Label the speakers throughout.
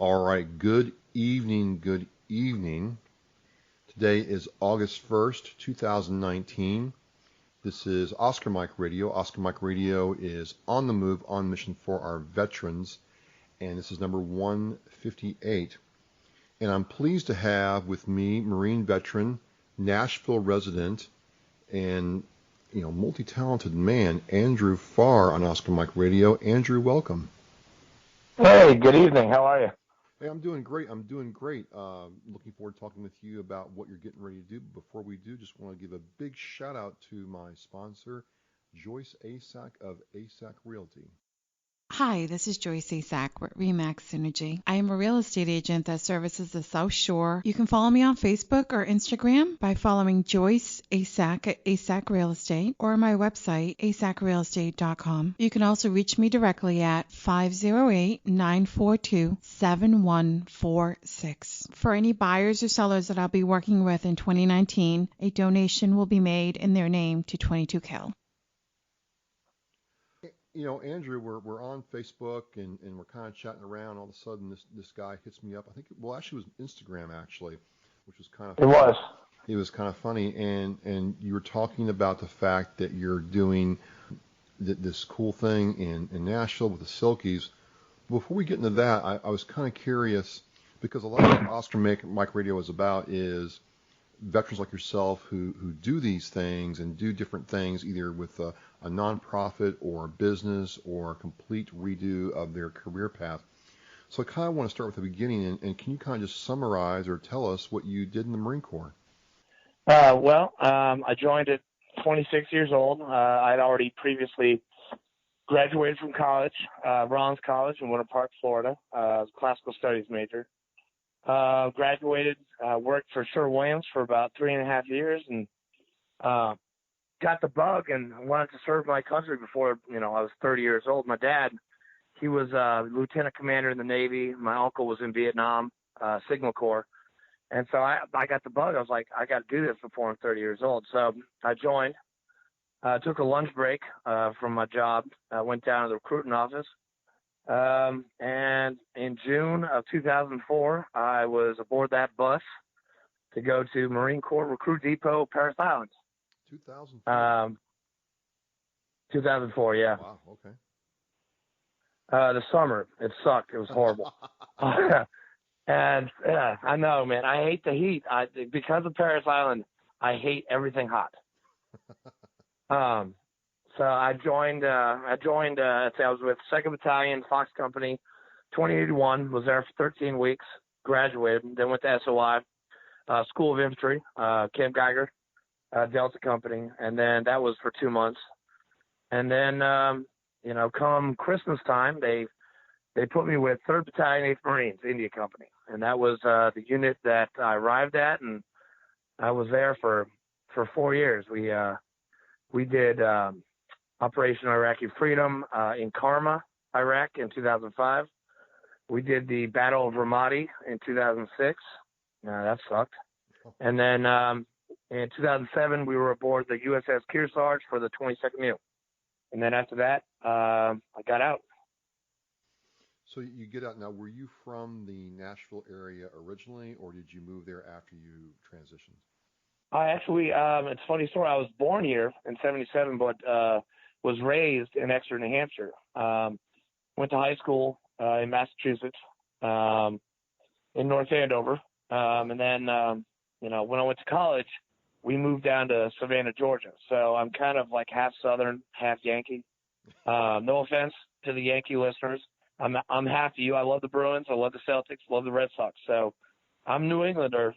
Speaker 1: All right, good evening, good evening. Today is August 1st, 2019. This is Oscar Mike Radio. Oscar Mike Radio is on the move, on mission for our veterans, and this is number 158. And I'm pleased to have with me Marine veteran, Nashville resident, and multi-talented man, Andrew Farr on Oscar Mike Radio. Andrew, welcome.
Speaker 2: Hey, good evening. How are you?
Speaker 1: Hey, I'm doing great. Looking forward to talking with you about what you're getting ready to do. Before we do, just want to give a big shout out to my sponsor, Joyce Asack of Asack Realty.
Speaker 3: Hi, this is Joyce Asack with Remax Synergy. I am a real estate agent that services the South Shore. You can follow me on Facebook or Instagram by following Joyce Asack at Asack Real Estate or my website, asackrealestate.com. You can also reach me directly at 508-942-7146. For any buyers or sellers that I'll be working with in 2019, a donation will be made in their name to 22 Cal.
Speaker 1: Andrew, we're on Facebook and we're kind of chatting around. All of a sudden, this guy hits me up. I think, actually, it was Instagram, actually, which was kind of funny. It was kind of funny, and you were talking about the fact that you're doing this cool thing in Nashville with the Silkies. Before we get into that, I was kind of curious, because a lot of what Oscar Mike Radio is about is veterans like yourself who do these things and do different things, either with a nonprofit or a business or a complete redo of their career path. So I kind of want to start with the beginning, and can you kind of just summarize or tell us what you did in the Marine Corps?
Speaker 2: I joined at 26 years old. I'd already previously graduated from college, Rollins College in Winter Park, Florida, classical studies major. Graduated, worked for Sherwin-Williams for about 3.5 years, and got the bug and wanted to serve my country before, I was 30 years old. My dad, he was a lieutenant commander in the Navy. My uncle was in Vietnam, Signal Corps. And so I got the bug. I was like, I got to do this before I'm 30 years old. So I joined, took a lunch break from my job, went down to the recruiting office. And in June of 2004, I was aboard that bus to go to Marine Corps Recruit Depot, Paris Islands. 2004, yeah.
Speaker 1: Wow, okay.
Speaker 2: The summer, it sucked. It was horrible. And yeah, I know, man. I hate the heat. Because of Paris Island, I hate everything hot. So I joined, I was with 2nd Battalion, Fox Company, 2081, was there for 13 weeks, graduated, then went to SOI, School of Infantry, Camp Geiger, Delta Company, and then that was for 2 months. And then, come Christmas time, they put me with 3rd Battalion, 8th Marines, India Company. And that was the unit that I arrived at, and I was there for 4 years. We did Operation Iraqi Freedom in Karma, Iraq in 2005. We did the Battle of Ramadi in 2006. That sucked. And then in 2007, we were aboard the USS Kearsarge for the 22nd Mule. And then after that, I got out.
Speaker 1: So you get out. Now, were you from the Nashville area originally, or did you move there after you transitioned?
Speaker 2: I actually, it's a funny story. I was born here in 77, but was raised in Exeter, New Hampshire. Went to high school in Massachusetts, in North Andover. And then, when I went to college, we moved down to Savannah, Georgia. So I'm kind of like half Southern, half Yankee. No offense to the Yankee listeners. I'm half you. I love the Bruins. I love the Celtics. Love the Red Sox. So I'm New Englander,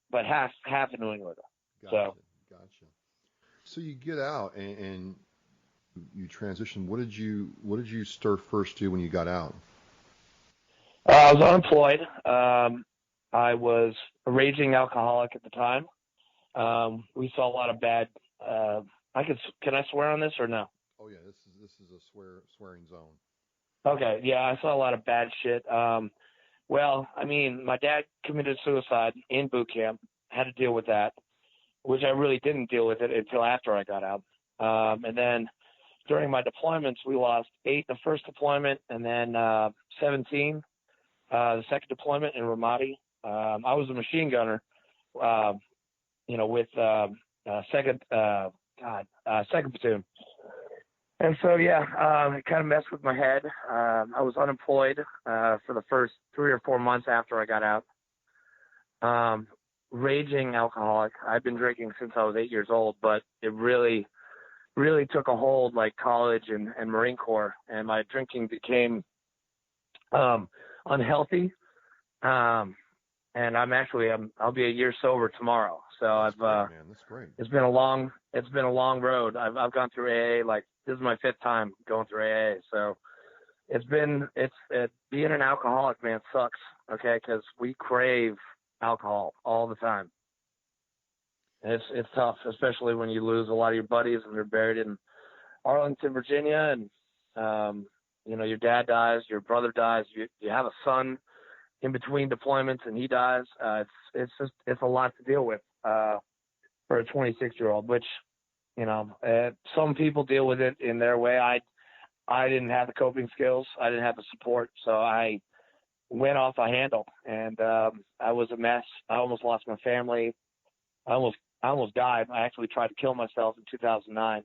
Speaker 2: but half a New Englander.
Speaker 1: Gotcha. So you get out and you transition. What did you start first do when you got out?
Speaker 2: I was unemployed. I was a raging alcoholic at the time. We saw a lot of bad. Can I swear on this or no?
Speaker 1: Oh yeah, this is a swearing zone.
Speaker 2: Okay, yeah, I saw a lot of bad shit. Well, I mean, my dad committed suicide in boot camp. Had to deal with that, which I really didn't deal with it until after I got out. And then during my deployments, we lost 8 the first deployment, and then 17 the second deployment in Ramadi. I was a machine gunner, with second platoon. And so, it kind of messed with my head. I was unemployed for the first 3 or 4 months after I got out. Raging alcoholic. I've been drinking since I was 8 years old, but it really, really took a hold like college and Marine Corps, and my drinking became unhealthy. And I'll be a year sober tomorrow. So
Speaker 1: That's great, man. That's great.
Speaker 2: It's been a long road. I've gone through AA, this is my 5th time going through AA. So being an alcoholic, man, sucks. Okay. 'Cause we crave alcohol all the time. And it's tough, especially when you lose a lot of your buddies and they're buried in Arlington, Virginia. And, your dad dies, your brother dies, you have a son in between deployments and he dies. It's a lot to deal with for a 26-year-old, which, some people deal with it in their way. I didn't have the coping skills. I didn't have the support. So I went off the handle, and I was a mess. I almost lost my family. I almost died. I actually tried to kill myself in 2009.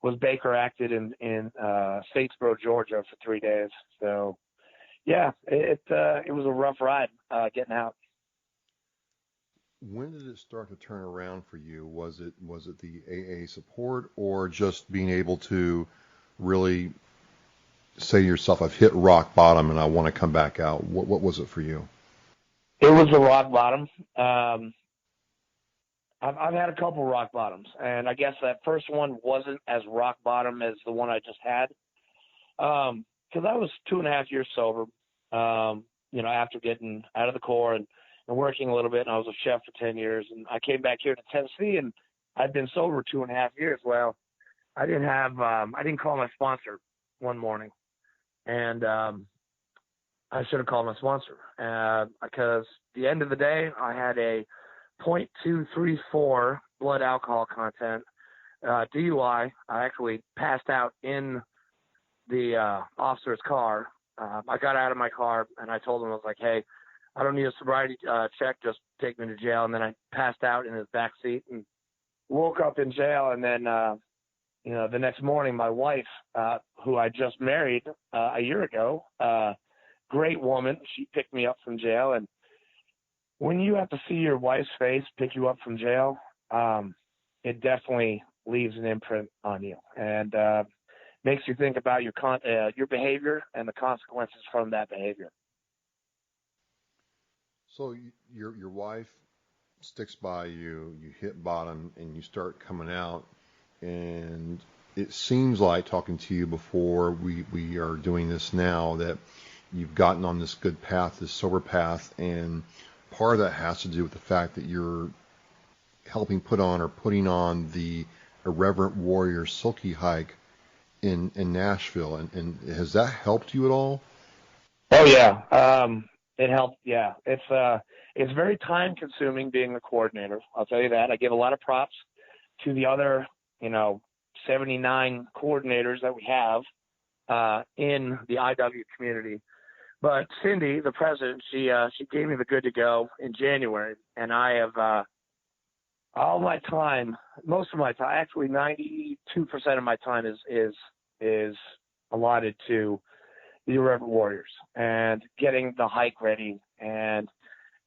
Speaker 2: Was Baker acted in Statesboro, Georgia for 3 days. So yeah, it was a rough ride getting out.
Speaker 1: When did it start to turn around for you? Was it the AA support, or just being able to really say to yourself, I've hit rock bottom and I want to come back out? What was it for you?
Speaker 2: It was a rock bottom. I've had a couple rock bottoms, and I guess that first one wasn't as rock bottom as the one I just had. Because I was 2.5 years sober, after getting out of the Corps and working a little bit, and I was a chef for 10 years, and I came back here to Tennessee, and I'd been sober 2.5 years. Well, I didn't call my sponsor one morning, and I should have called my sponsor, because at the end of the day, I had a 0.234 blood alcohol content, DUI. I actually passed out in the officer's car. I got out of my car and I told him, I was like, hey, I don't need a sobriety check, just take me to jail. And then I passed out in his back seat and woke up in jail. And then, the next morning, my wife, who I just married a year ago, great woman, she picked me up from jail. And when you have to see your wife's face pick you up from jail, it definitely leaves an imprint on you, and makes you think about your behavior and the consequences from that behavior.
Speaker 1: So your wife sticks by you, you hit bottom, and you start coming out, and it seems like, talking to you before we are doing this now, that you've gotten on this good path, this sober path, and part of that has to do with the fact that you're helping putting on the Irreverent Warriors Silikes Hike in Nashville. And has that helped you at all?
Speaker 2: Oh yeah. It helped. Yeah. It's very time consuming being a coordinator. I'll tell you that. I give a lot of props to the other, 79 coordinators that we have in the IW community. But Cindy, the president, she gave me the good to go in January, and I have all my time, most of my time, actually 92% of my time is allotted to the Irreverent Warriors and getting the hike ready. And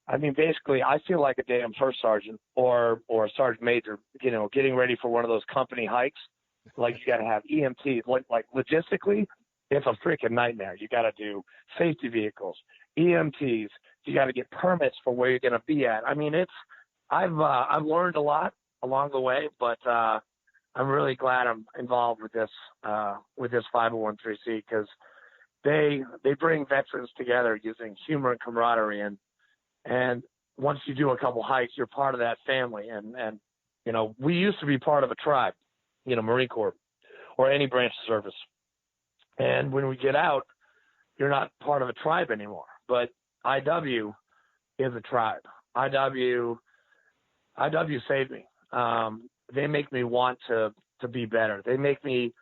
Speaker 2: I mean, basically, I feel like a damn first sergeant or a sergeant major, getting ready for one of those company hikes. Like, you got to have EMTs. Like logistically, it's a freaking nightmare. You got to do safety vehicles, EMTs. You got to get permits for where you're going to be at. I mean, I've learned a lot along the way, but I'm really glad I'm involved with this 501(c) because they bring veterans together using humor and camaraderie, and once you do a couple hikes, you're part of that family. And we used to be part of a tribe, Marine Corps or any branch of service. And when we get out, you're not part of a tribe anymore. But IW is a tribe. IW saved me. They make me want to be better. They made me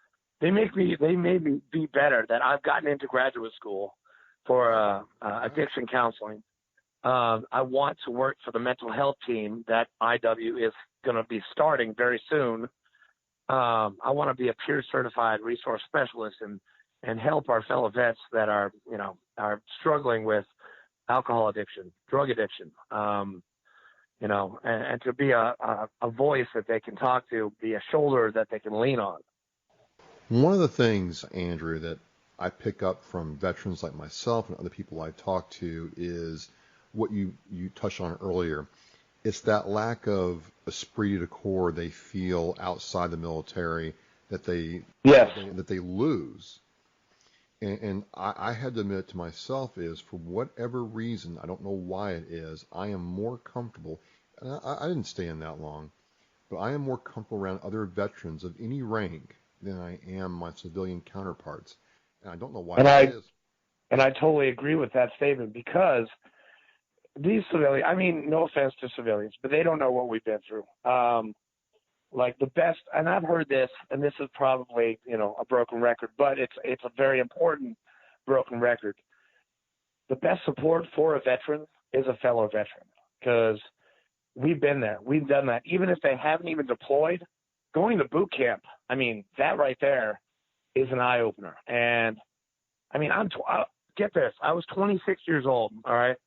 Speaker 2: be better, that I've gotten into graduate school for addiction counseling. I want to work for the mental health team that IW is going to be starting very soon. I want to be a peer certified resource specialist and help our fellow vets that are struggling with alcohol addiction, drug addiction, and to be a voice that they can talk to, be a shoulder that they can lean on.
Speaker 1: One of the things, Andrew, that I pick up from veterans like myself and other people I talk to is what you touched on earlier. It's that lack of esprit de corps they feel outside the military that they lose. And I had to admit to myself is, for whatever reason, I don't know why it is, I am more comfortable, and I didn't stay in that long, but I am more comfortable around other veterans of any rank than I am my civilian counterparts. And I don't know why that is.
Speaker 2: And I totally agree with that statement, because these civilians, I mean, no offense to civilians, but they don't know what we've been through. Like the best, and I've heard this, and this is probably, a broken record, but it's a very important broken record. The best support for a veteran is a fellow veteran, because we've been there. We've done that. Even if they haven't even deployed, going to boot camp, I mean, that right there is an eye-opener. And, I mean, get this, I was 26 years old, all right?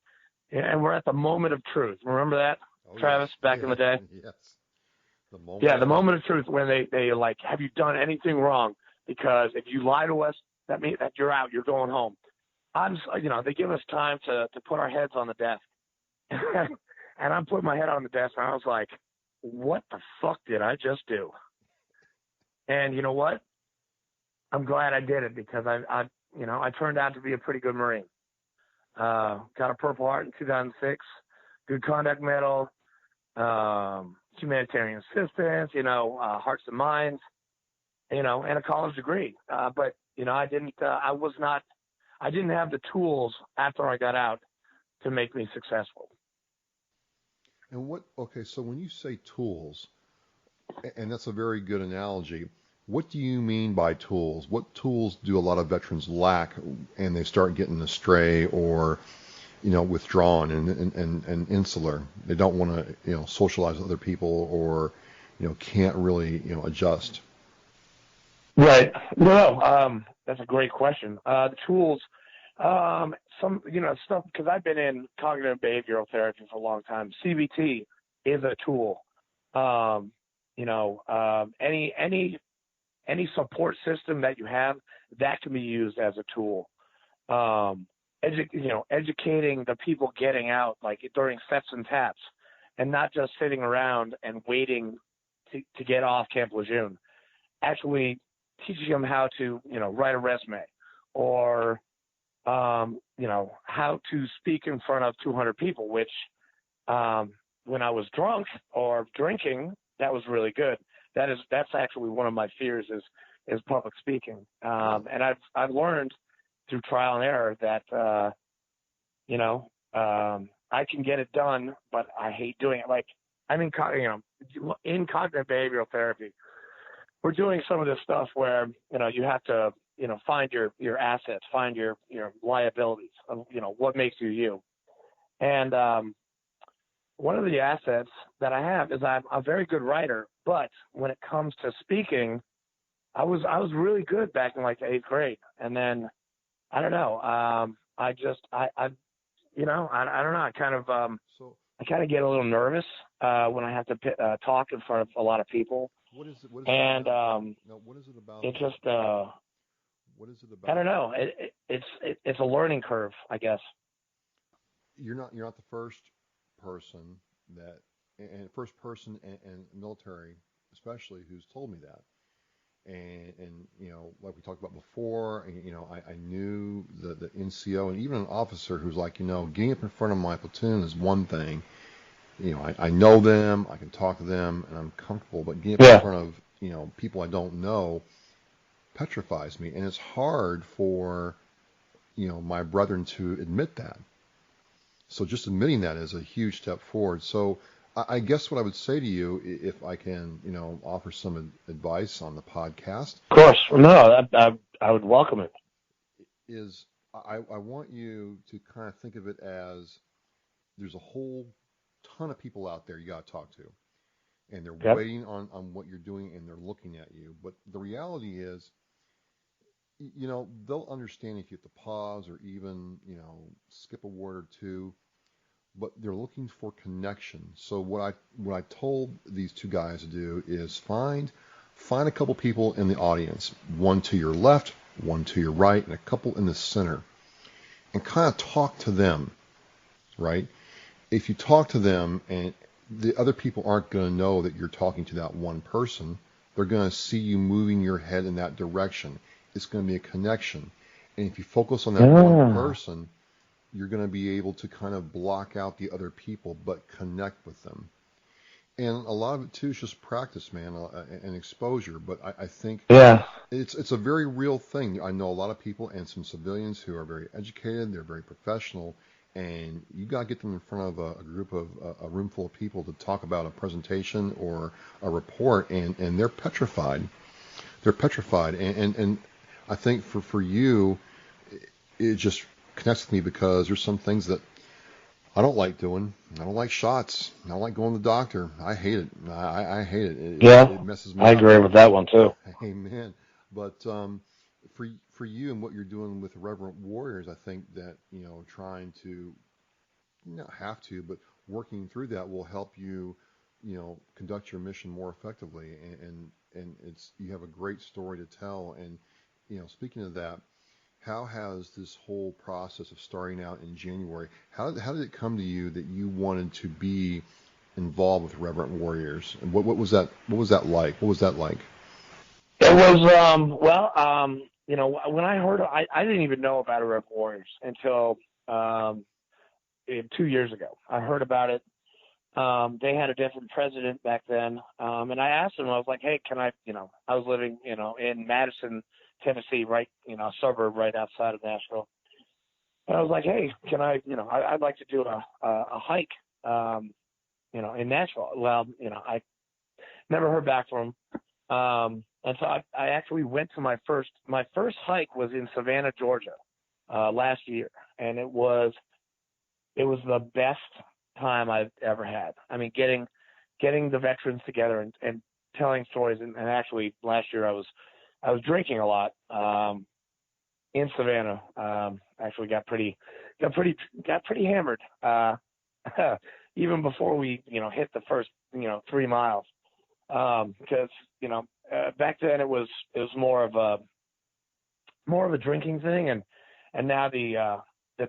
Speaker 2: And we're at the moment of truth. Remember that, Travis, back in the day?
Speaker 1: Yes. The
Speaker 2: moment of truth, when they like, have you done anything wrong? Because if you lie to us, that means that you're out, you're going home. They give us time to put our heads on the desk. And I'm putting my head on the desk, and I was like, what the fuck did I just do? And you know what? I'm glad I did it, because I turned out to be a pretty good Marine. Got a Purple Heart in 2006, Good Conduct Medal, humanitarian assistance, hearts and minds, and a college degree. But I didn't have the tools after I got out to make me successful.
Speaker 1: And so when you say tools, and that's a very good analogy, what do you mean by tools? What tools do a lot of veterans lack, and they start getting astray or, withdrawn and insular? They don't want to, socialize with other people, or, can't really, adjust.
Speaker 2: Right. No, that's a great question. The tools, some, stuff, because I've been in cognitive behavioral therapy for a long time. CBT is a tool. Any support system that you have, that can be used as a tool. Educating the people getting out, like during sets and taps, and not just sitting around and waiting to get off Camp Lejeune. Actually teaching them how to, write a resume, or, how to speak in front of 200 people, which when I was drunk or drinking, that was really good. That's actually one of my fears is public speaking. And I've learned through trial and error that, I can get it done, but I hate doing it. Like, in cognitive behavioral therapy, we're doing some of this stuff where, you have to, find your assets, find your liabilities of, what makes you you. And, one of the assets that I have is I'm a very good writer, but when it comes to speaking, I was really good back in like the 8th grade. And then, I don't know, I don't know, I kind of get a little nervous when I have to talk in front of a lot of people.
Speaker 1: What is it
Speaker 2: and
Speaker 1: about? What is it about?
Speaker 2: It just
Speaker 1: what is it about?
Speaker 2: I don't know. It's a learning curve, I guess.
Speaker 1: You're not the first person and military especially, who's told me that. And like we talked about before, I knew the NCO and even an officer who's like, getting up in front of my platoon is one thing. I know them, I can talk to them, and I'm comfortable, but getting up in front of, people I don't know petrifies me. And it's hard for, my brethren to admit that. So just admitting that is a huge step forward. So I guess what I would say to you, if I can, offer some advice on the podcast.
Speaker 2: Of course. No, I would welcome it.
Speaker 1: Is I want you to kind of think of it as there's a whole ton of people out there you got to talk to, and they're
Speaker 2: Yep.
Speaker 1: waiting on what you're doing, and they're looking at you. But the reality is, they'll understand if you have to pause or even, skip a word or two, but they're looking for connection. So what I told these two guys to do is find a couple people in the audience, one to your left, one to your right, and a couple in the center, and kind of talk to them, right? If you talk to them and the other people aren't going to know that you're talking to that one person, they're going to see you moving your head in that direction. It's going to be a connection. And if you focus on that one person, you're going to be able to kind of block out the other people, but connect with them. And a lot of it too is just practice, man, and exposure. But I think it's a very real thing. I know a lot of people and some civilians who are very educated, they're very professional, and you got to get them in front of a group of a room full of people to talk about a presentation or a report, and they're petrified. They're petrified, and I think for you, it just connects with me because there's some things that I don't like doing. I don't like shots. I don't like going to the doctor. I hate it. I hate it. It messes me up.
Speaker 2: I agree with that one too.
Speaker 1: Amen. But for you and what you're doing with Irreverent Warriors, I think that trying to not have to, but working through that will help you, conduct your mission more effectively. And it's you have a great story to tell. And speaking of that, how has this whole process of starting out in January, how did it come to you that you wanted to be involved with Irreverent Warriors? And what was that like? What was that like?
Speaker 2: It was when I heard I didn't even know about Irreverent Warriors until 2 years ago. I heard about it. They had a different president back then, and I asked him. I was like, "Hey, can I?" I was living in Madison, Tennessee, right, a suburb right outside of Nashville. And I was like, "Hey, can I? I'd like to do a hike, in Nashville." Well, I never heard back from him. And so I actually went to my first hike was in Savannah, Georgia, last year, and it was the best time I've ever had. I mean, getting the veterans together and telling stories, and actually last year I was drinking a lot in Savannah. Actually got pretty hammered even before we hit the first 3 miles, because back then it was more of a drinking thing, and now the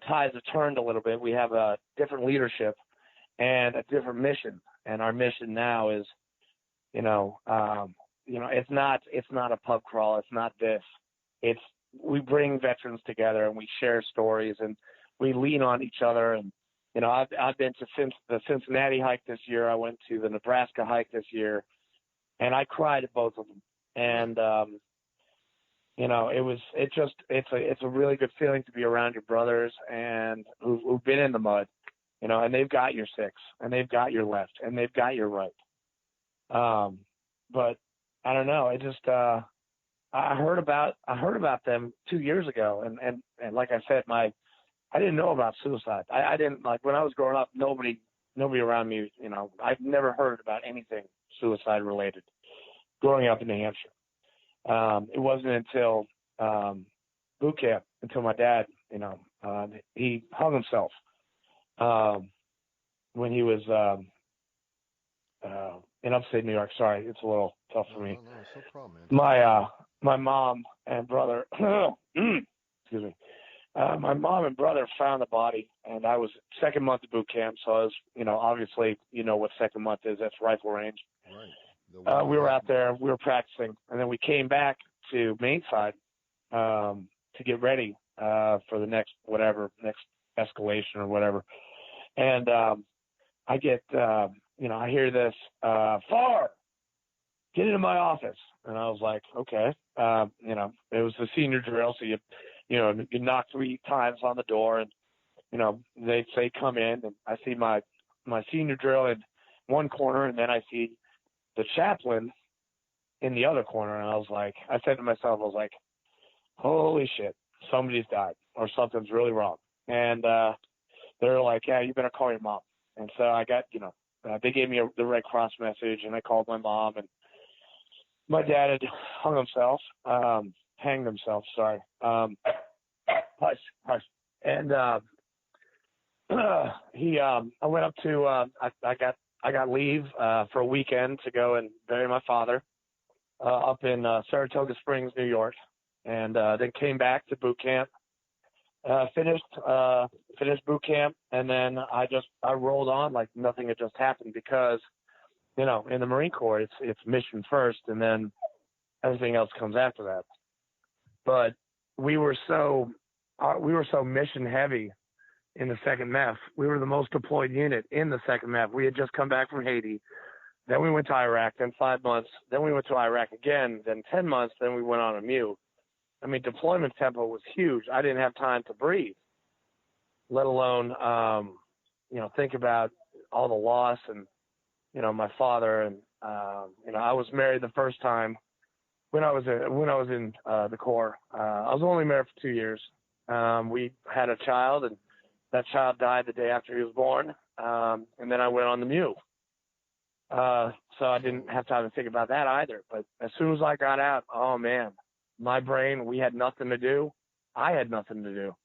Speaker 2: tides have turned a little bit. We have a different leadership and a different mission, and our mission now is it's not a pub crawl. It's not this. We bring veterans together and we share stories and we lean on each other. And I've been to the Cincinnati hike this year. I went to the Nebraska hike this year, and I cried at both of them. And it's a really good feeling to be around your brothers and who've been in the mud, and they've got your six and they've got your left and they've got your right. But I don't know. I heard about them 2 years ago, and like I said, I didn't know about suicide. I didn't, like, when I was growing up, nobody around me, I've never heard about anything suicide related growing up in New Hampshire. It wasn't until boot camp, until my dad, he hung himself when he was in upstate New York. Sorry, it's a little tough for me.
Speaker 1: No, it's no problem, man.
Speaker 2: My mom and brother, excuse me. My mom and brother found the body, and I was second month of boot camp, so I was, obviously, what second month is. That's rifle range.
Speaker 1: Right.
Speaker 2: We were out there, we were practicing, and then we came back to Mainside to get ready for the next escalation or whatever. And I get, I hear this, FAR, get into my office. And I was like, okay. It was the senior drill, so you knock 3 times on the door, and they say come in, and I see my senior drill in one corner, and then I see the chaplain in the other corner, and I said to myself, holy shit, somebody's died. or something's really wrong. And they're like, yeah, you better call your mom. And so I got, they gave me the Red Cross message, and I called my mom, and my dad had hanged himself, sorry. Hush. And I went up to, I got leave for a weekend to go and bury my father up in Saratoga Springs, New York, and then came back to boot camp, finished boot camp, and then I rolled on like nothing had just happened, because in the Marine Corps it's mission first, and then everything else comes after that. But we were so mission heavy in the 2nd MEF. We were the most deployed unit in the 2nd MEF. We had just come back from Haiti. Then we went to Iraq, then 5 months. Then we went to Iraq again, then 10 months. Then we went on a MEU. I mean, deployment tempo was huge. I didn't have time to breathe, let alone, think about all the loss and, my father. And, I was married the first time when I was in the Corps. I was only married for 2 years. We had a child, and that child died the day after he was born. And then I went on the MEU. So I didn't have time to think about that either. But as soon as I got out, oh man, my brain, we had nothing to do. I had nothing to do.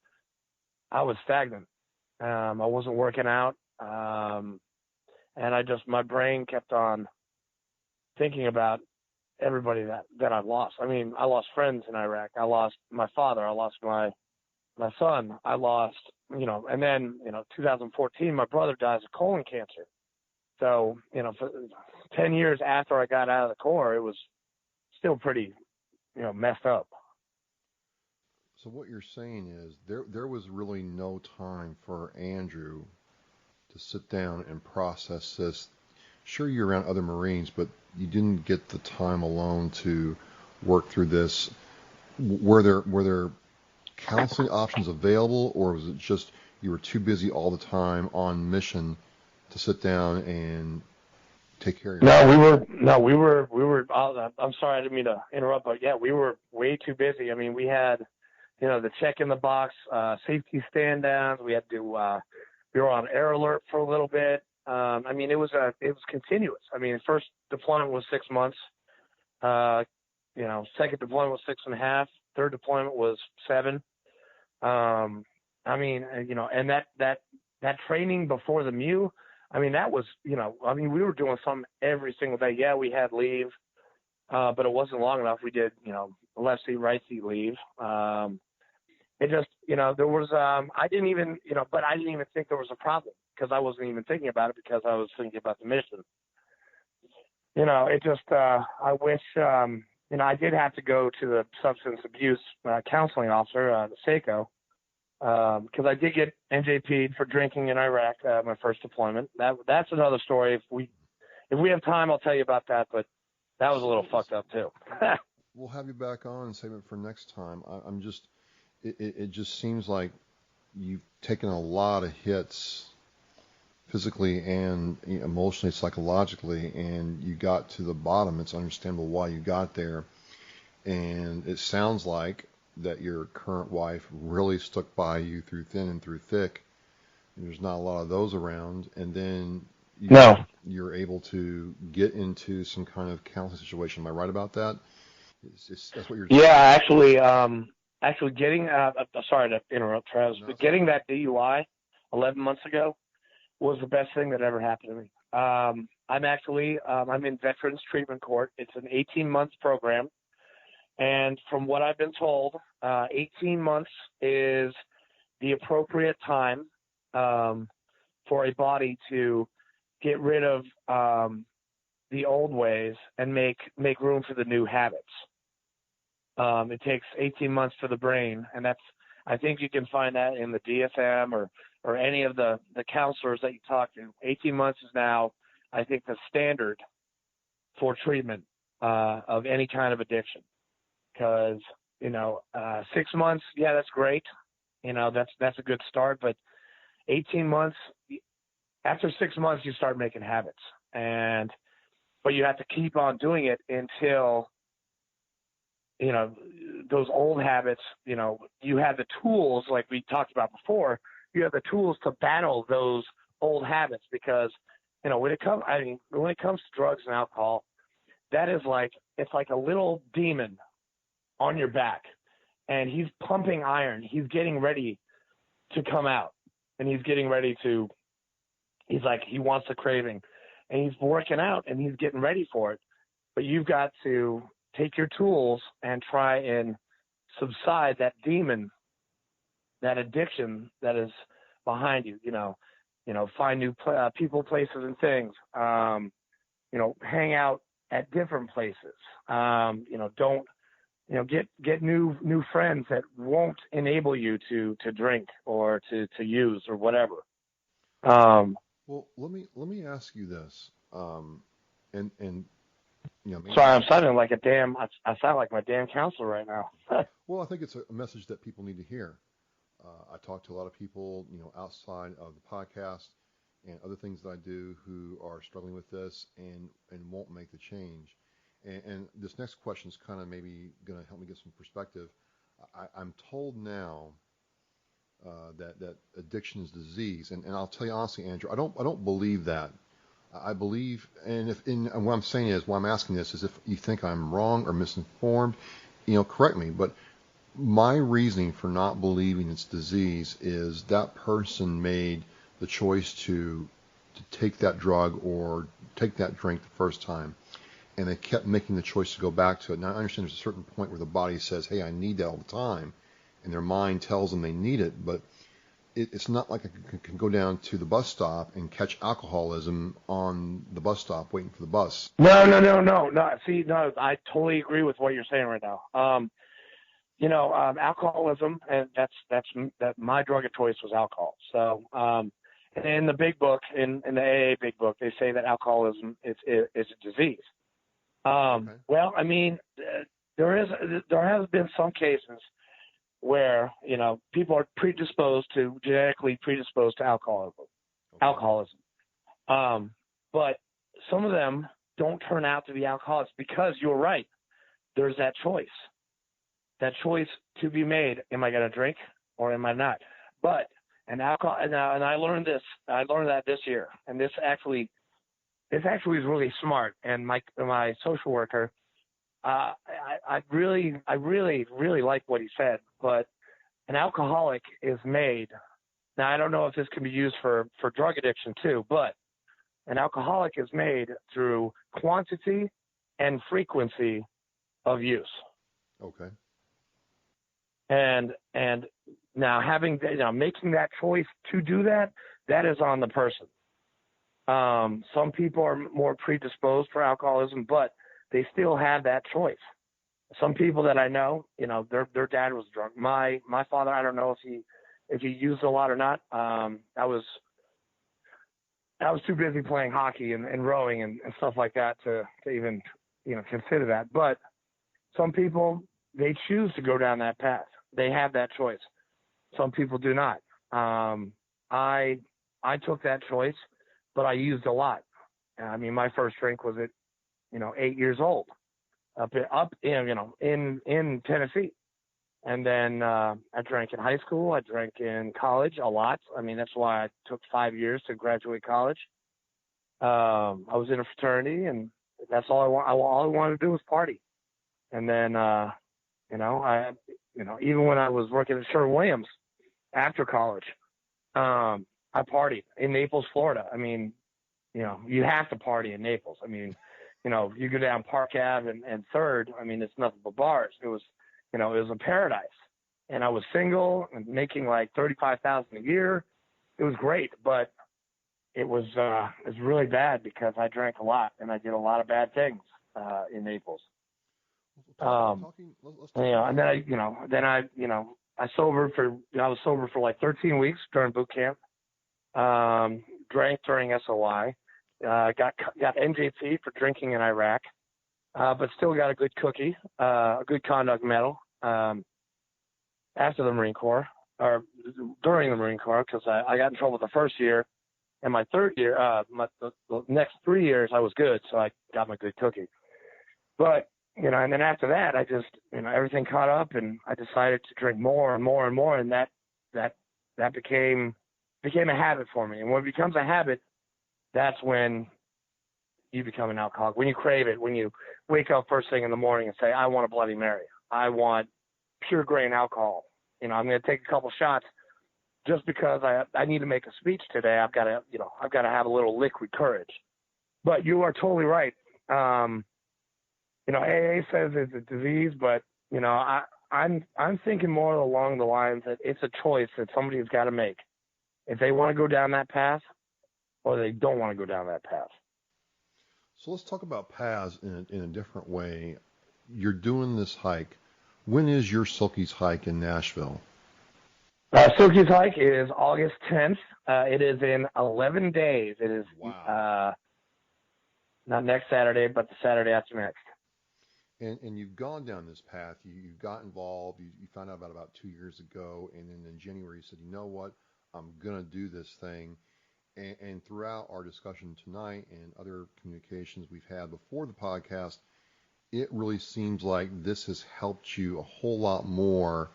Speaker 2: I was stagnant. I wasn't working out. And my brain kept on thinking about everybody that I lost. I mean, I lost friends in Iraq. I lost my father. I lost my son. I lost, and then, 2014, my brother dies of colon cancer. So, for 10 years after I got out of the Corps, it was still pretty, messed up.
Speaker 1: So what you're saying is there was really no time for Andrew to sit down and process this. Sure, you're around other Marines, but you didn't get the time alone to work through this. Were there counseling options available, or was it just you were too busy all the time on mission to sit down and take care of yourself?
Speaker 2: We were, I'm sorry, I didn't mean to interrupt, but yeah, we were way too busy. I mean, we had, the check in the box, safety stand downs. We had to, we were on air alert for a little bit. I mean, it was continuous. I mean, first deployment was 6 months. Second deployment was 6.5. Third deployment was 7. I mean, and that training before the MEU, I mean, that was, we were doing something every single day. Yeah, we had leave, but it wasn't long enough. We did, left seat, right seat leave. It just, there was, I didn't even think there was a problem, because I wasn't even thinking about it, because I was thinking about the mission. It just, I wish, I did have to go to the substance abuse counseling officer, the SACO, because I did get NJP'd for drinking in Iraq, my first deployment. That's another story. If we have time, I'll tell you about that, but that was a little fucked up too.
Speaker 1: We'll have you back on and save it for next time. It just seems like you've taken a lot of hits physically and emotionally, psychologically, and you got to the bottom. It's understandable why you got there. And it sounds like that your current wife really stuck by you through thin and through thick. There's not a lot of those around. And then you're able to get into some kind of counseling situation. Am I right about that? That's what you're saying.
Speaker 2: Yeah, actually getting, sorry to interrupt, Travis, but getting that DUI 11 months ago was the best thing that ever happened to me. I'm in Veterans Treatment Court. It's an 18-month program. And from what I've been told, 18 months is the appropriate time for a body to get rid of the old ways and make room for the new habits. It takes 18 months for the brain, and I think you can find that in the DSM or any of the counselors that you talk to. 18 months is now, I think, the standard for treatment of any kind of addiction. Because 6 months, yeah, that's great. That's a good start. But 18 months, after 6 months, you start making habits, but you have to keep on doing it until those old habits, you have the tools, like we talked about before, you have the tools to battle those old habits, because, when it comes to drugs and alcohol, that is it's like a little demon on your back, and he's pumping iron. He's getting ready to come out, and he wants the craving, and he's working out, and he's getting ready for it. But you've got to take your tools and try and subside that demon, that addiction that is behind you. Find new people, places, and things. Hang out at different places. Don't get new friends that won't enable you to drink or to use or whatever.
Speaker 1: Well, let me ask you this.
Speaker 2: Sorry, I'm sounding like I sound like my damn counselor right now.
Speaker 1: Well, I think it's a message that people need to hear. I talk to a lot of people, outside of the podcast and other things that I do, who are struggling with this and won't make the change. And this next question is kind of maybe going to help me get some perspective. I'm told now that addiction is disease, and I'll tell you honestly, Andrew, I don't believe that. I believe, and what I'm saying is, why I'm asking this is, if you think I'm wrong or misinformed, correct me. But my reasoning for not believing it's disease is that person made the choice to take that drug or take that drink the first time, and they kept making the choice to go back to it. Now, I understand there's a certain point where the body says, hey, I need that all the time, and their mind tells them they need it, but it's not like I can go down to the bus stop and catch alcoholism on the bus stop waiting for the bus.
Speaker 2: No. See, no, I totally agree with what you're saying right now. Alcoholism, and that's my drug of choice was alcohol. So, in the big book, in the AA big book, they say that alcoholism is a disease. Okay. Well, I mean, there has been some cases where, people are genetically predisposed to alcoholism. Okay. But some of them don't turn out to be alcoholics, because you're right. There's that choice to be made. Am I going to drink or am I not? But alcohol, and I learned that this year, and this actually is really smart. And my social worker, I really like what he said. But an alcoholic is made. Now, I don't know if this can be used for drug addiction too, but an alcoholic is made through quantity and frequency of use.
Speaker 1: Okay.
Speaker 2: And now making that choice to do that is on the person. Some people are more predisposed for alcoholism, but they still have that choice. Some people that I know, their dad was drunk. My father, I don't know if he used a lot or not. I was too busy playing hockey and rowing and stuff like that to even consider that. But some people, they choose to go down that path. They have that choice. Some people do not. I took that choice, but I used a lot. I mean, my first drink was at 8 years old, up in Tennessee, and then I drank in high school. I drank in college a lot. I mean, that's why I took 5 years to graduate college. I was in a fraternity, and that's all all I wanted to do was party. And then even when I was working at Sherwin-Williams after college, I partied in Naples, Florida. I mean, you have to party in Naples. I mean, you go down Park Ave and Third. I mean, it's nothing but bars. It was a paradise. And I was single and making like $35,000 a year. It was great, but it was really bad because I drank a lot and I did a lot of bad things in Naples. And then I sobered I was sober for like 13 weeks during boot camp. Drank during SOI. Got NJP for drinking in Iraq, but still got a good cookie, a good conduct medal after the Marine Corps, or during the Marine Corps, because I got in trouble the first year, and my third year, the next 3 years I was good, so I got my good cookie. But and then after that, I just, everything caught up, and I decided to drink more and more and more, and that became a habit for me. And when it becomes a habit, that's when you become an alcoholic. When you crave it, when you wake up first thing in the morning and say, I want a Bloody Mary, I want pure grain alcohol. I'm going to take a couple shots just because I need to make a speech today. I've got to have a little liquid courage. But you are totally right. AA says it's a disease, but I'm thinking more along the lines that it's a choice that somebody's got to make if they want to go down that path or they don't want to go down that path.
Speaker 1: So let's talk about paths in a different way. You're doing this hike. When is your Silkies hike in Nashville?
Speaker 2: Silkies hike is August 10th. It is in 11 days. It is not next Saturday, but the Saturday after next.
Speaker 1: And you've gone down this path. You got involved. You found out about 2 years ago, and then in January you said, you know what, I'm going to do this thing. And throughout our discussion tonight and other communications we've had before the podcast, it really seems like this has helped you a whole lot more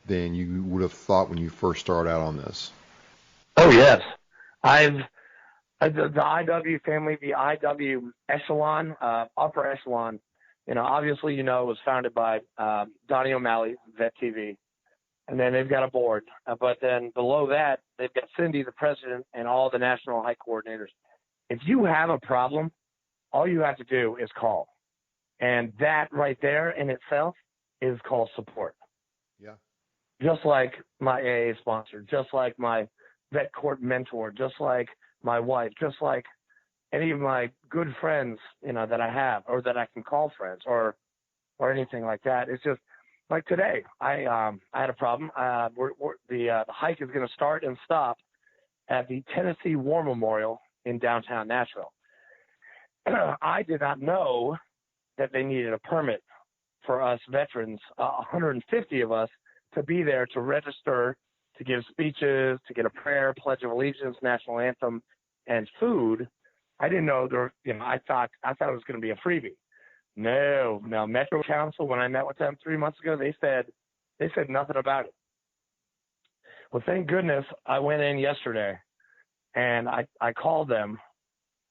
Speaker 1: than you would have thought when you first started out on this.
Speaker 2: Oh, yes. The IW family, the IW echelon, upper echelon, obviously, it was founded by Donnie O'Malley, Vet TV. And then they've got a board. But then below that, they've got Cindy, the president, and all the national hike coordinators. If you have a problem, all you have to do is call. And that right there in itself is called support.
Speaker 1: Yeah.
Speaker 2: Just like my AA sponsor, just like my vet court mentor, just like my wife, just like any of my good friends, that I have or that I can call friends or anything like that. It's just, like today, I had a problem. The hike is going to start and stop at the Tennessee War Memorial in downtown Nashville. I did not know that they needed a permit for us veterans, 150 of us, to be there to register, to give speeches, to get a prayer, Pledge of Allegiance, national anthem, and food. I didn't know there. I thought it was going to be a freebie. No, Metro Council, when I met with them 3 months ago, they said nothing about it. Well, thank goodness I went in yesterday and I called them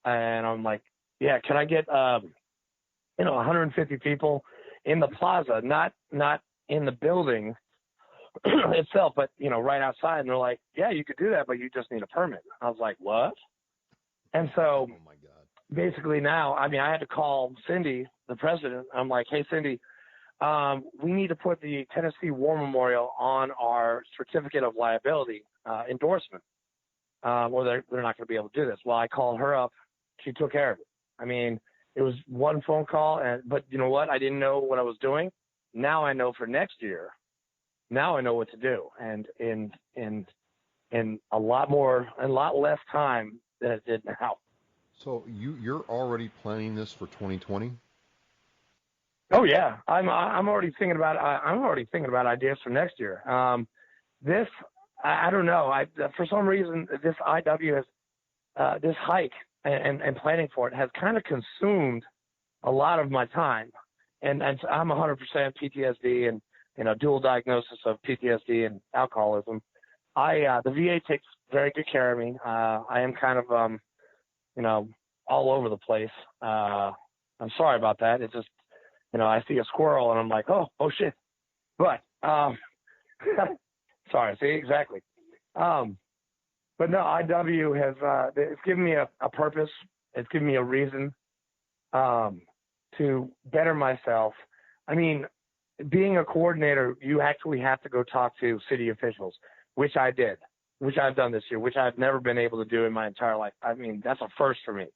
Speaker 2: and I'm like, yeah, can I get, 150 people in the plaza, not in the building itself, but, right outside. And they're like, yeah, you could do that, but you just need a permit. I was like, what? And so,
Speaker 1: oh my God.
Speaker 2: Basically now, I had to call Cindy, the president. I'm like, hey, Cindy, we need to put the Tennessee War Memorial on our certificate of liability endorsement, or they're not going to be able to do this. Well, I called her up. She took care of it. It was one phone call, but you know what? I didn't know what I was doing. Now I know for next year. Now I know what to do, and in a lot less time than it did now.
Speaker 1: So you're already planning this for 2020?
Speaker 2: Oh yeah, I'm already thinking about ideas for next year. This I don't know. For some reason this IW has this hike and planning for it has kind of consumed a lot of my time, and I'm 100% PTSD and dual diagnosis of PTSD and alcoholism. The VA takes very good care of me. I am kind of all over the place. I'm sorry about that. It's just, I see a squirrel and I'm like, oh shit. But, sorry, see, exactly. But no, IW has, it's given me a purpose. It's given me a reason, to better myself. Being a coordinator, you actually have to go talk to city officials, which I did, which I've done this year, which I've never been able to do in my entire life. That's a first for me.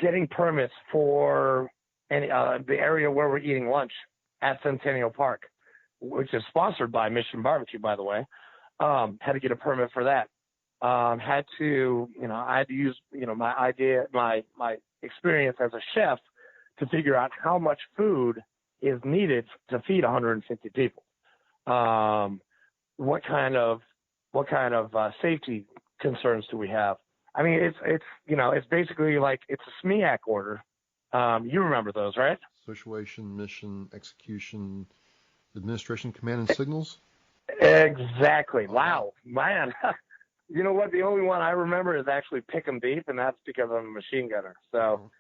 Speaker 2: Getting permits for the area where we're eating lunch at Centennial Park, which is sponsored by Mission Barbecue, by the way. Had to get a permit for that. Had to use, my experience as a chef to figure out how much food is needed to feed 150 people. What kind of safety concerns do we have? It's basically like it's a SMEAC order. You remember those, right?
Speaker 1: Situation, mission, execution, administration, command, and signals?
Speaker 2: Exactly.
Speaker 1: Oh,
Speaker 2: Wow, man. You know what? The only one I remember is actually pick 'em deep, and that's because I'm a machine gunner. So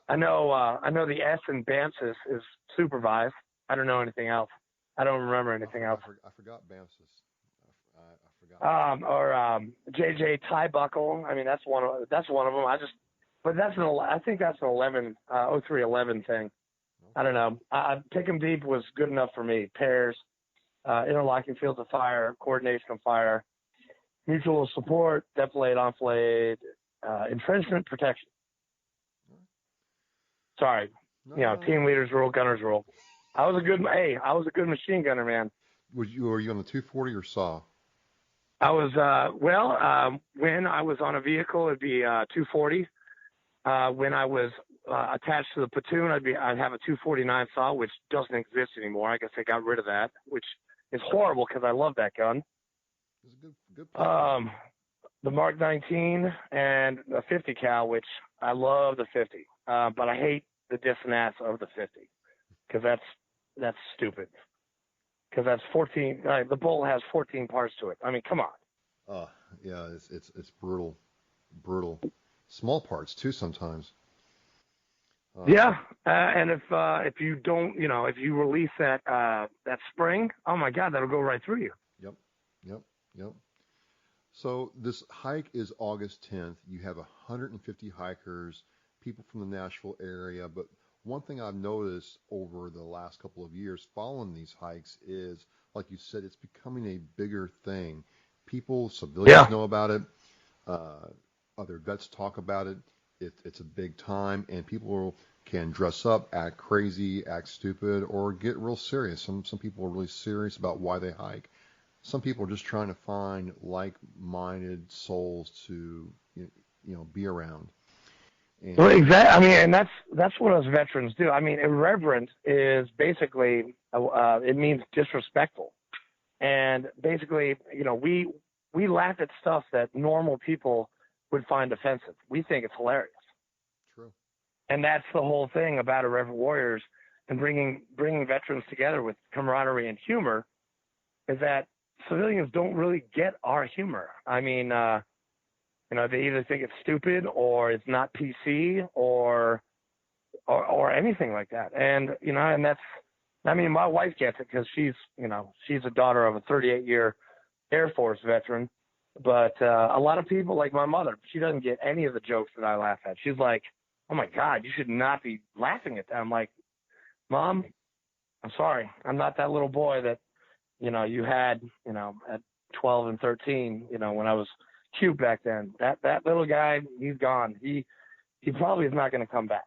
Speaker 2: I know the S in BAMS is supervise. I don't know anything else. I don't remember anything else.
Speaker 1: I forgot BAMS. I forgot.
Speaker 2: JJ tie buckle. I mean, that's one of them. I think that's an 0311 thing.
Speaker 1: Okay.
Speaker 2: I don't know. Pick 'em deep was good enough for me. Pairs, interlocking fields of fire, coordination of fire, mutual support, defilade, enfilade, entrenchment, protection. Sorry, team leaders rule, gunners rule. I was a good machine gunner, man.
Speaker 1: Were you on the 240 or SAW?
Speaker 2: I was when I was on a vehicle, it'd be 240. When I was attached to the platoon, I'd have a 249 SAW, which doesn't exist anymore. I guess they got rid of that, which is horrible because I love that gun.
Speaker 1: It's a good
Speaker 2: the Mark 19 and the 50 cal, which I love the 50, but I hate the dissonance of the 50 because that's stupid. Because that's 14. The bolt has 14 parts to it. I mean, come on.
Speaker 1: Yeah, it's brutal. Small parts too sometimes.
Speaker 2: And if you don't, if you release that spring, oh my God, that'll go right through you.
Speaker 1: Yep. So this hike is August 10th. You have 150 hikers, people from the Nashville area. But one thing I've noticed over the last couple of years following these hikes is, like you said, it's becoming a bigger thing. Civilians know about it. Other vets talk about it. It's a big time, and people can dress up, act crazy, act stupid, or get real serious. Some people are really serious about why they hike. Some people are just trying to find like-minded souls to be around.
Speaker 2: Well, exactly. I mean, and that's what us veterans do. I mean, irreverent is basically it means disrespectful, and basically, we laugh at stuff that normal people would find offensive. We think it's hilarious.
Speaker 1: True.
Speaker 2: And that's the whole thing about Irreverent Warriors and bringing veterans together with camaraderie and humor, is that civilians don't really get our humor. I mean, they either think it's stupid or it's not PC or anything like that. And, and that's, I mean, my wife gets it because she's a daughter of a 38-year Air Force veteran. But a lot of people, like my mother, she doesn't get any of the jokes that I laugh at. She's like, oh, my God, you should not be laughing at that. I'm like, Mom, I'm sorry. I'm not that little boy that, you had, at 12 and 13, when I was cute back then. That little guy, he's gone. He probably is not going to come back.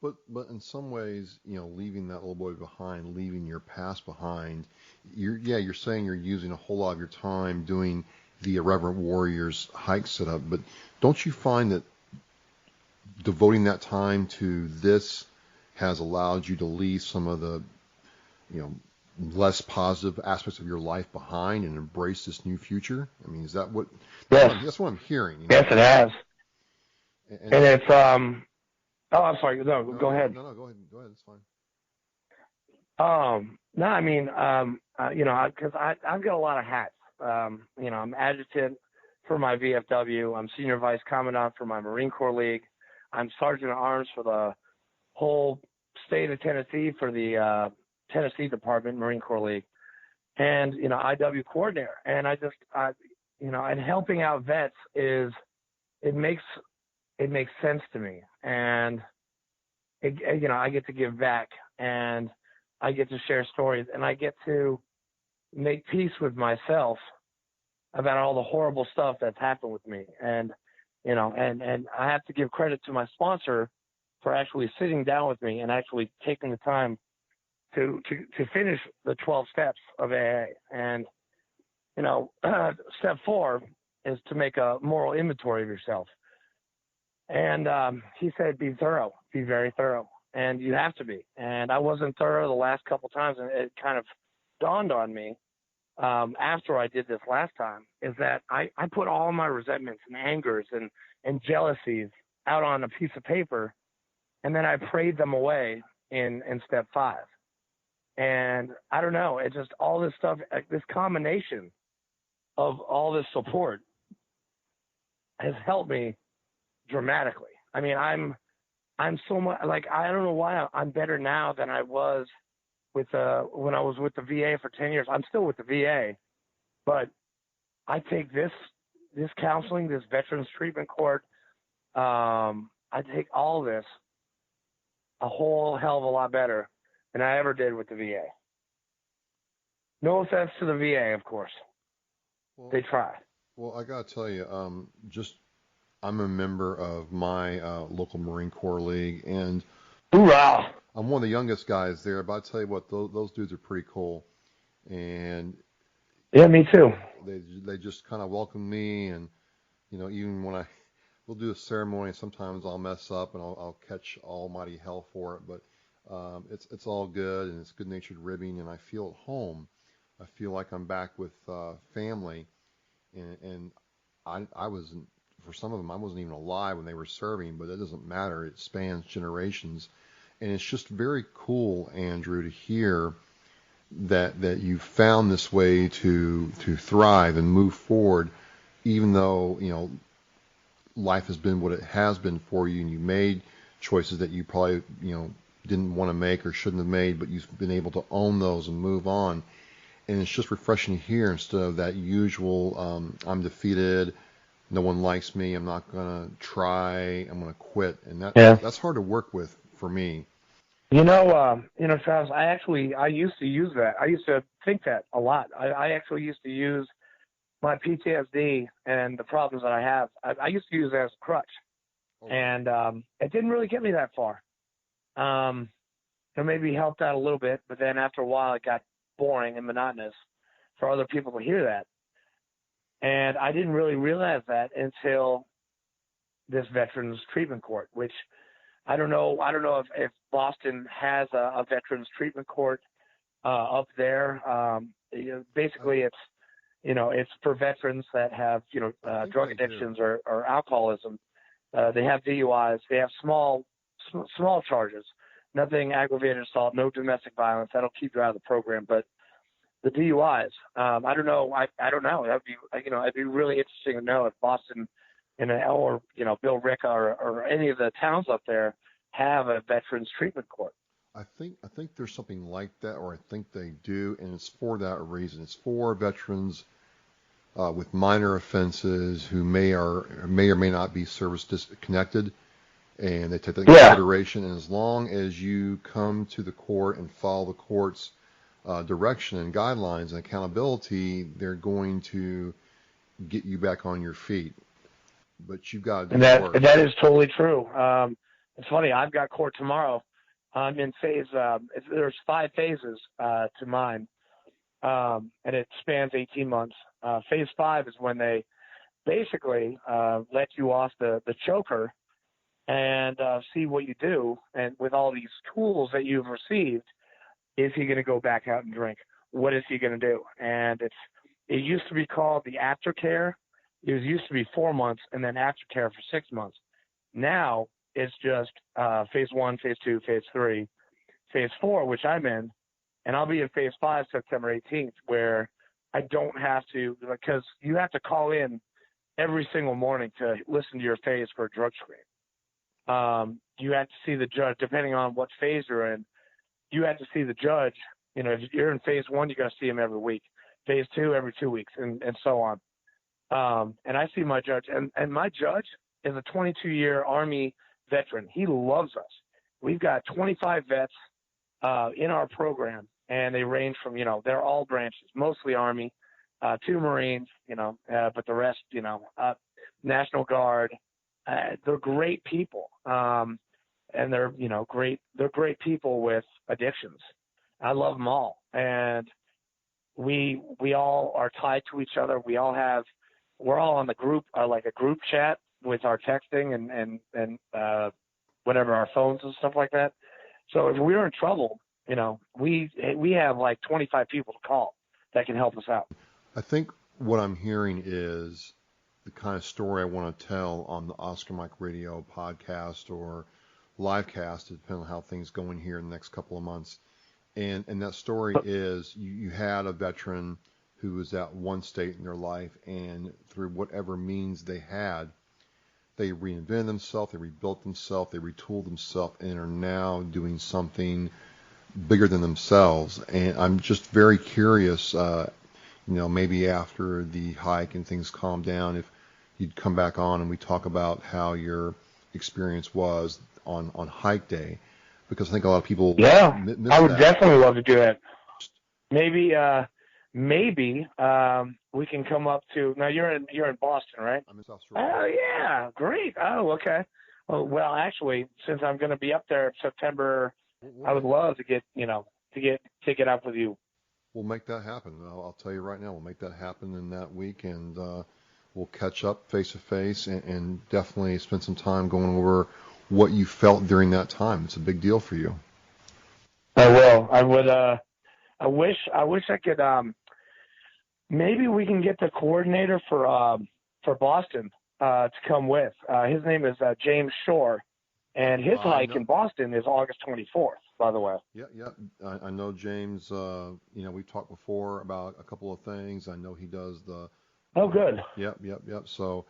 Speaker 1: But in some ways, leaving that little boy behind, leaving your past behind, you're saying you're using a whole lot of your time doing the Irreverent Warriors hike setup, but don't you find that devoting that time to this has allowed you to leave some of the, less positive aspects of your life behind and embrace this new future? I mean, is that what?
Speaker 2: Yes.
Speaker 1: That's what I'm hearing.
Speaker 2: Yes, it has. And it's Oh, I'm sorry. No, go ahead.
Speaker 1: No, go ahead. Go ahead. It's fine.
Speaker 2: No, I mean, because I've got a lot of hats. I'm adjutant for my VFW. I'm senior vice commandant for my Marine Corps League. I'm sergeant at arms for the whole state of Tennessee for the Tennessee Department Marine Corps League, and IW coordinator. And and helping out vets it makes sense to me, and I get to give back, and I get to share stories, and I get to make peace with myself about all the horrible stuff that's happened with me, and I have to give credit to my sponsor for actually sitting down with me and actually taking the time to finish the 12 steps of AA. And step 4 is to make a moral inventory of yourself. And he said, be thorough, be very thorough. And you have to be. And I wasn't thorough the last couple times, and it kind of dawned on me after I did this last time, is that I put all my resentments and angers and jealousies out on a piece of paper and then I prayed them away in step 5. And I don't know, it's just all this stuff, this combination of all this support has helped me dramatically. I mean, I'm so much, like, I don't know why I'm better now than I was with when I was with the VA for 10 years. I'm still with the VA, but I take this counseling, this Veterans Treatment Court, I take all this a whole hell of a lot better than I ever did with the VA. No offense to the VA, of course. Well, they try.
Speaker 1: Well, I got to tell you, I'm a member of my local Marine Corps League, and
Speaker 2: hoorah!
Speaker 1: I'm one of the youngest guys there, but I tell you what, those dudes are pretty cool. And
Speaker 2: yeah, me too.
Speaker 1: They just kind of welcome me, and even when we'll do a ceremony, sometimes I'll mess up and I'll catch almighty hell for it, but it's all good, and it's good-natured ribbing, and I feel at home. I feel like I'm back with family, and I wasn't, for some of them, I wasn't even alive when they were serving, but it doesn't matter. It spans generations, and it's just very cool, Andrew, to hear that you found this way to thrive and move forward, even though life has been what it has been for you, and you made choices that you probably didn't want to make or shouldn't have made, but you've been able to own those and move on. And it's just refreshing to hear, instead of that usual I'm defeated, no one likes me, I'm not gonna try, I'm gonna quit, and that's hard to work with for me.
Speaker 2: Travis, I used to use that. I used to think that a lot. I actually used to use my PTSD and the problems that I have. I used to use it as a crutch, and it didn't really get me that far. It maybe helped out a little bit, but then after a while, it got boring and monotonous for other people to hear that. And I didn't really realize that until this Veterans Treatment Court, which I don't know if Boston has a Veterans Treatment Court up there. Basically, it's for veterans that have drug addictions or alcoholism. They have DUIs. They have small charges. Nothing aggravated assault, no domestic violence. That'll keep you out of the program. But the DUIs, I don't know. I don't know. It'd be really interesting to know if Boston or Bill Ricca or any of the towns up there have a Veterans Treatment Court.
Speaker 1: I think there's something like that, or I think they do, and it's for that reason. It's for veterans with minor offenses who may or may not be service disconnected, and they take that into consideration. And as long as you come to the court and follow the court's direction and guidelines and accountability, they're going to get you back on your feet. But you've got to do the work.
Speaker 2: And that is totally true. It's funny. I've got court tomorrow. I'm in phase. There's 5 phases to mine, and it spans 18 months. Phase 5 is when they basically let you off the choker and see what you do, and with all these tools that you've received, is he going to go back out and drink? What is he going to do? And it used to be called the aftercare. It used to be 4 months and then aftercare for 6 months. Now it's just phase 1, phase 2, phase 3, phase 4, which I'm in, and I'll be in phase 5 September 18th, where I don't have to, because you have to call in every single morning to listen to your phase for a drug screen. You have to see the judge, depending on what phase you're in. You have to see the judge. If you're in phase 1, you got to see him every week. Phase 2, every 2 weeks, and so on. And I see my judge, and my judge is a 22-year Army veteran. He loves us. We've got 25 vets in our program, and they range from, they're all branches, mostly Army, 2 Marines, but the rest, National Guard. They're great people, and they're great people with addictions. I love them all, and we all are tied to each other. We're all on the group, like a group chat with our texting and whatever, our phones and stuff like that. So if we're in trouble, we have like 25 people to call that can help us out.
Speaker 1: I think what I'm hearing is the kind of story I want to tell on the Oscar Mike Radio podcast or live cast, depending on how things go in here in the next couple of months. And that story is you had a veteran who was at one state in their life, and through whatever means they had, they reinvented themselves, they rebuilt themselves, they retooled themselves, and are now doing something bigger than themselves. And I'm just very curious, maybe after the hike and things calm down, if you'd come back on and we talk about how your experience was on hike day, because I think a lot of people miss
Speaker 2: I would
Speaker 1: that.
Speaker 2: definitely love to do that. Maybe we can come up to. Now you're in Boston, right?
Speaker 1: I'm in South Shore.
Speaker 2: Oh yeah, great. Oh okay. Well, actually, since I'm going to be up there in September, I would love to get ticket up with you.
Speaker 1: We'll make that happen. I'll tell you right now, we'll make that happen in that week, and we'll catch up face to face and definitely spend some time going over what you felt during that time. It's a big deal for you.
Speaker 2: I will. I would. I wish I could. Maybe we can get the coordinator for Boston to come with. His name is James Shore, and his hike in Boston is August 24th. By the way.
Speaker 1: Yeah. I know James. We talked before about a couple of things. I know he does the.
Speaker 2: Oh, good.
Speaker 1: Yep. So.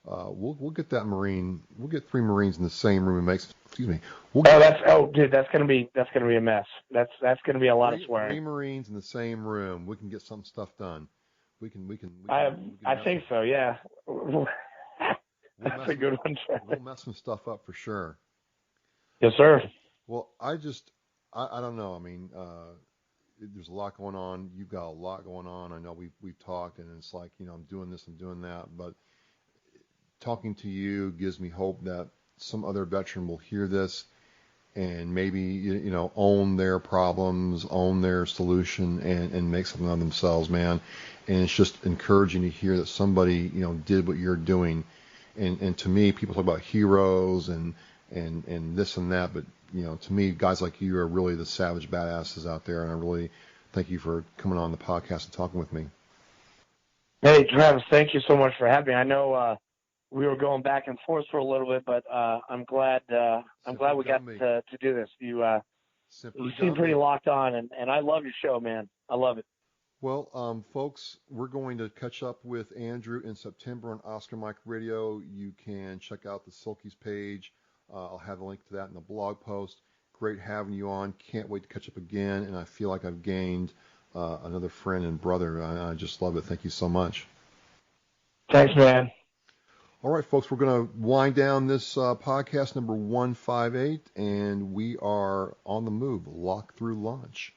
Speaker 1: We'll get that Marine. We'll get 3 Marines in the same room and make. Excuse me.
Speaker 2: Dude, that's gonna be a mess. That's gonna be a lot of swearing.
Speaker 1: 3 Marines in the same room. We can get some stuff done. We can.
Speaker 2: I think so. Yeah. That's a good one.
Speaker 1: We'll mess some stuff up for sure.
Speaker 2: Yes, sir.
Speaker 1: Well, I don't know. I mean, there's a lot going on. You've got a lot going on. I know we've talked, and it's like I'm doing this, I'm doing that, but. Talking to you gives me hope that some other veteran will hear this and maybe, own their problems, own their solution, and make something of themselves, man. And it's just encouraging to hear that somebody, did what you're doing. And to me, people talk about heroes and this and that, but, to me, guys like you are really the savage badasses out there. And I really thank you for coming on the podcast and talking with me.
Speaker 2: Hey, Travis, thank you so much for having me. I know, we were going back and forth for a little bit, but I'm glad we got to do this. You seem pretty locked on, and I love your show, man. I love it.
Speaker 1: Well, folks, we're going to catch up with Andrew in September on Oscar Mike Radio. You can check out the Silkies page. I'll have a link to that in the blog post. Great having you on. Can't wait to catch up again, and I feel like I've gained another friend and brother. I just love it. Thank you so much.
Speaker 2: Thanks, man.
Speaker 1: All right, folks, we're going to wind down this podcast number 158, and we are on the move, lock through launch.